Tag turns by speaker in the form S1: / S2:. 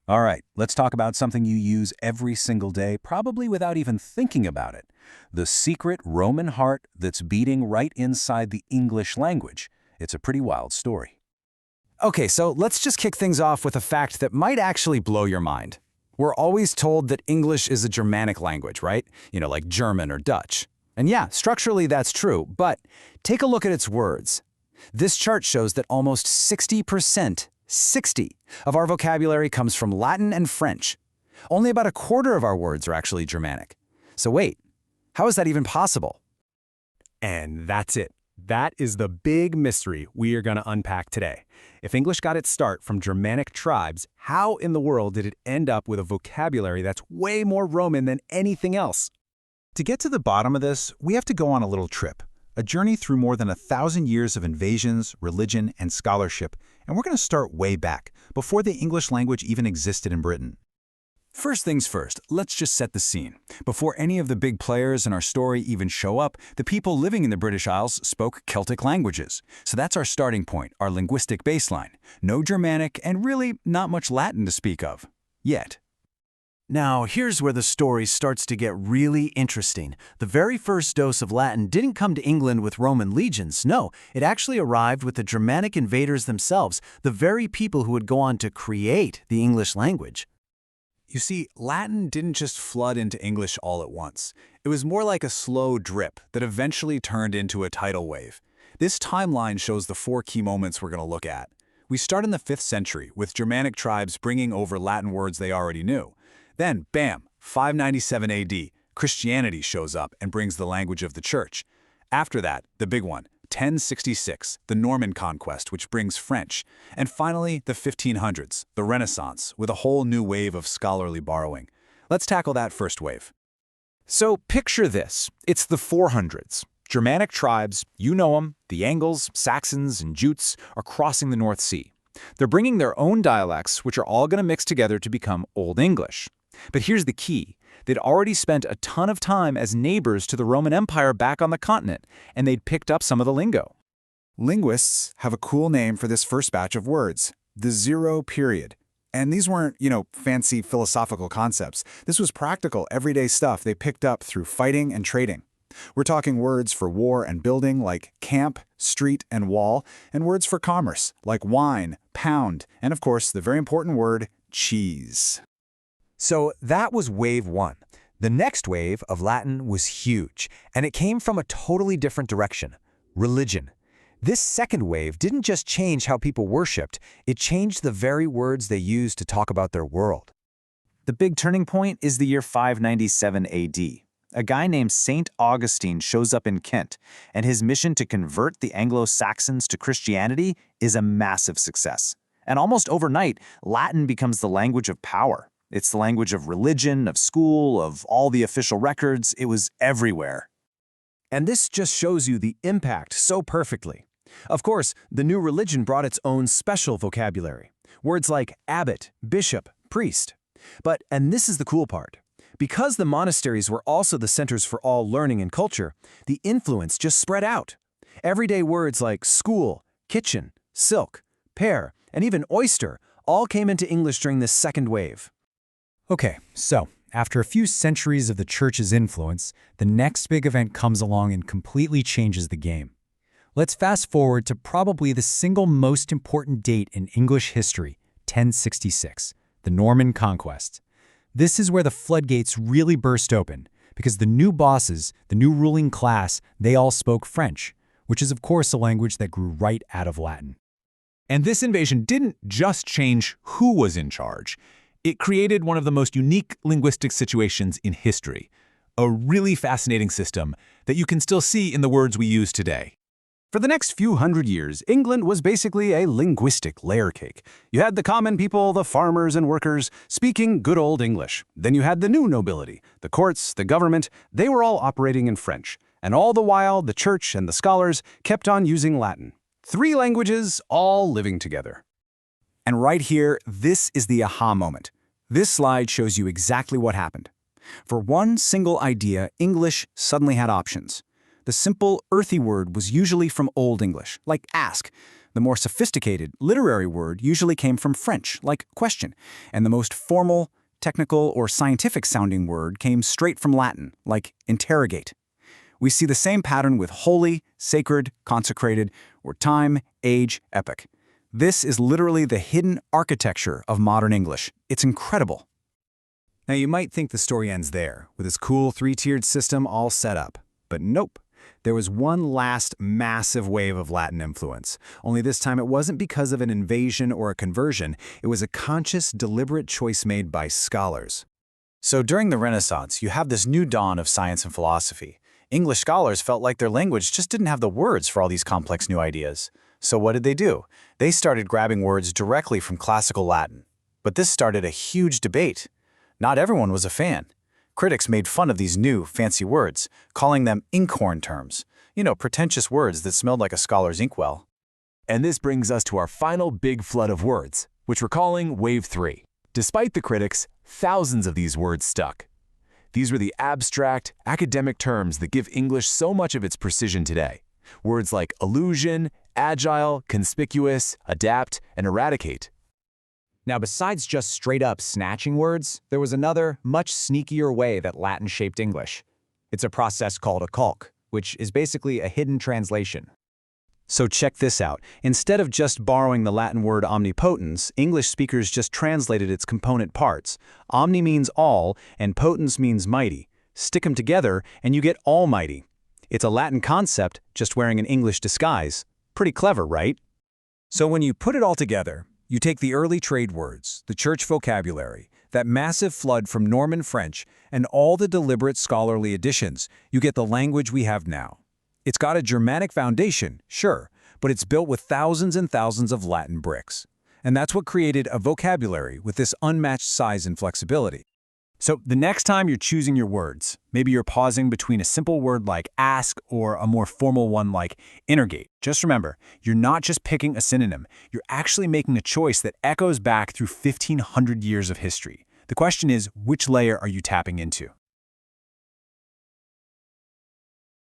S1: All right, let's talk about something you use every single day, probably without even thinking about it. The secret Roman heart that's beating right inside the English language. It's a pretty wild story.
S2: Okay, so let's just kick things off with a fact that might actually blow your mind. We're always told that English is a Germanic language, right? Like German or Dutch. And yeah, structurally that's true, but take a look at its words. This chart shows that almost 60%, 60, of our vocabulary comes from Latin and French. Only about a quarter of our words are actually Germanic. So wait, how is that even possible?
S3: And that's it. That is the big mystery we are going to unpack today. If English got its start from Germanic tribes, how in the world did it end up with a vocabulary that's way more Roman than anything else?
S4: To get to the bottom of this, we have to go on a little trip, a journey through more than 1,000 years of invasions, religion, and scholarship, and we're going to start way back, before the English language even existed in Britain.
S2: First things first, let's just set the scene. Before any of the big players in our story even show up, the people living in the British Isles spoke Celtic languages. So that's our starting point, our linguistic baseline. No Germanic and really not much Latin to speak of. Yet.
S5: Now, here's where the story starts to get really interesting. The very first dose of Latin didn't come to England with Roman legions. No, it actually arrived with the Germanic invaders themselves, the very people who would go on to create the English language.
S3: You see, Latin didn't just flood into English all at once. It was more like a slow drip that eventually turned into a tidal wave. This timeline shows the 4 key moments we're going to look at. We start in the 5th century, with Germanic tribes bringing over Latin words they already knew. Then, bam, 597 AD, Christianity shows up and brings the language of the church. After that, the big one, 1066, the Norman conquest, which brings French. And finally, the 1500s, the Renaissance, with a whole new wave of scholarly borrowing. Let's tackle that first wave.
S2: So picture this. It's the 400s. Germanic tribes, you know them, the Angles, Saxons, and Jutes, are crossing the North Sea. They're bringing their own dialects, which are all going to mix together to become Old English. But here's the key. They'd already spent a ton of time as neighbors to the Roman Empire back on the continent, and they'd picked up some of the lingo.
S6: Linguists have a cool name for this first batch of words, the zero period. And these weren't, fancy philosophical concepts. This was practical, everyday stuff they picked up through fighting and trading. We're talking words for war and building like camp, street, and wall, and words for commerce like wine, pound, and of course, the very important word, cheese.
S7: So that was wave 1. The next wave of Latin was huge, and it came from a totally different direction, religion. This second wave didn't just change how people worshipped, it changed the very words they used to talk about their world.
S2: The big turning point is the year 597 AD. A guy named Saint Augustine shows up in Kent, and his mission to convert the Anglo-Saxons to Christianity is a massive success. And almost overnight, Latin becomes the language of power. It's the language of religion, of school, of all the official records. It was everywhere.
S5: And this just shows you the impact so perfectly. Of course, the new religion brought its own special vocabulary. Words like abbot, bishop, priest. But, and this is the cool part, because the monasteries were also the centers for all learning and culture, the influence just spread out. Everyday words like school, kitchen, silk, pear, and even oyster all came into English during this second wave.
S8: Okay, so after a few centuries of the church's influence, the next big event comes along and completely changes the game. Let's fast forward to probably the single most important date in English history, 1066, the Norman conquest. This is where the floodgates really burst open, because the new bosses, the new ruling class, they all spoke French, which is of course a language that grew right out of Latin.
S4: And this invasion didn't just change who was in charge. It created one of the most unique linguistic situations in history, a really fascinating system that you can still see in the words we use today.
S3: For the next few hundred years, England was basically a linguistic layer cake. You had the common people, the farmers and workers, speaking good old English. Then you had the new nobility, the courts, the government. They were all operating in French. And all the while, the church and the scholars kept on using Latin. 3 languages all living together.
S2: And right here, this is the aha moment. This slide shows you exactly what happened. For one single idea, English suddenly had options. The simple, earthy word was usually from Old English, like ask.
S3: The more sophisticated, literary word usually came from French, like question, and the most formal, technical, or scientific-sounding word came straight from Latin, like interrogate. We see the same pattern with holy, sacred, consecrated, or time, age, epoch. This is literally the hidden architecture of modern English. It's incredible.
S5: Now you might think the story ends there, with this cool three-tiered system all set up. But nope. There was one last massive wave of Latin influence. Only this time it wasn't because of an invasion or a conversion. It was a conscious, deliberate choice made by scholars.
S2: So during the Renaissance, you have this new dawn of science and philosophy. English scholars felt like their language just didn't have the words for all these complex new ideas. So what did they do? They started grabbing words directly from classical Latin. But this started a huge debate. Not everyone was a fan. Critics made fun of these new, fancy words, calling them inkhorn terms. Pretentious words that smelled like a scholar's inkwell.
S1: And this brings us to our final big flood of words, which we're calling Wave 3. Despite the critics, thousands of these words stuck. These were the abstract, academic terms that give English so much of its precision today. Words like allusion, agile, conspicuous, adapt, and eradicate.
S7: Now, besides just straight-up snatching words, there was another, much sneakier way that Latin shaped English. It's a process called a calc, which is basically a hidden translation.
S5: So check this out. Instead of just borrowing the Latin word omnipotens, English speakers just translated its component parts. Omni means all, and potens means mighty. Stick them together, and you get almighty. It's a Latin concept, just wearing an English disguise. Pretty clever, right?
S3: So when you put it all together, you take the early trade words, the church vocabulary, that massive flood from Norman French, and all the deliberate scholarly additions, you get the language we have now. It's got a Germanic foundation, sure, but it's built with thousands and thousands of Latin bricks. And that's what created a vocabulary with this unmatched size and flexibility. So the next time you're choosing your words, maybe you're pausing between a simple word like ask or a more formal one like interrogate. Just remember, you're not just picking a synonym, you're actually making a choice that echoes back through 1,500 years of history. The question is, which layer are you tapping into?